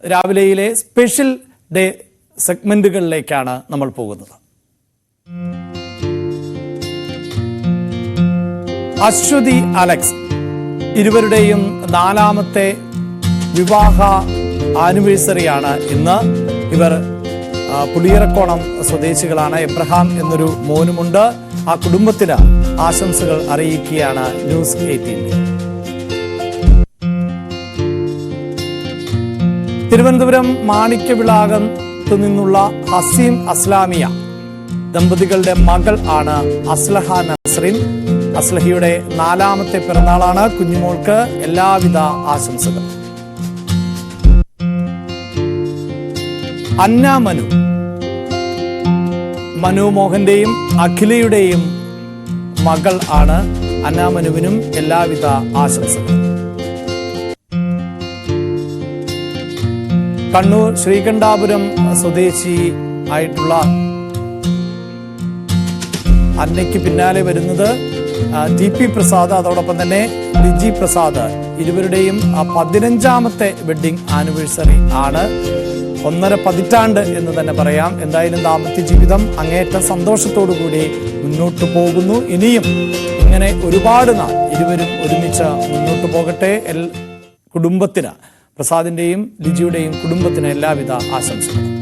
രാവിലെയിലെ special day സെഗ്മെന്റുകളിലേക്കാണ് നമ്മൾ പോകുന്നത്. Aswathy Alex ഇരുവരുടെയും 4ാമത്തെ വിവാഹ ആനിവേഴ്സറിയാണ് ഇന്ന്. ഇവർ പുളിയറക്കോണം സ്വദേശികളാണ്. എബ്രഹാം എന്നൊരു മോനുമുണ്ട്. ആ കുടുംബത്തിന് ആശംസകൾ അറിയിക്കുകയാണ് ന്യൂസ് 18. തിരുവനന്തപുരം മാണിക്യവിളാകത്തു നിന്നുള്ള ഹസീം അസ്ലാമിയ ദമ്പതികളുടെ മകൾ ആണ് അസ്ലഹ നസ്രീൻ. അസ്ലഹയുടെ 4ാമത്തെ പിറന്നാളാണ്. കുഞ്ഞുമോൾക്ക് എല്ലാവിധ ആശംസകൾ. അന്ന മനു മോഹന്റെയും അഖിലയുടെയും മകൾ ആണ്. അന്ന മനുവിനും എല്ലാവിധ ആശംസകൾ. കണ്ണൂർ ശ്രീകണ്ഠാപുരം സ്വദേശി ആയിട്ടുള്ള അന്നയ്ക്ക് പിന്നാലെ വരുന്നത് ടി പി പ്രസാദ്, അതോടൊപ്പം തന്നെ ലിജി പ്രസാദ്. ഇരുവരുടെയും 15ാമത്തെ വെഡ്ഡിംഗ് ആനിവേഴ്സറി ആണ്. 1.5 പതിറ്റാണ്ട് എന്ന് തന്നെ പറയാം. എന്തായാലും ദാമ്പത്യ ജീവിതം അങ്ങേയറ്റം സന്തോഷത്തോടു കൂടി മുന്നോട്ട് പോകുന്നു. ഇനിയും ഇങ്ങനെ ഒരുപാട് നാൾ ഇരുവരും ഒരുമിച്ച് മുന്നോട്ട് പോകട്ടെ. കുടുംബത്തിന്, പ്രസാദിന്റെയും ലിജിയുടെയും കുടുംബത്തിന് എല്ലാവിധ ആശംസകളും.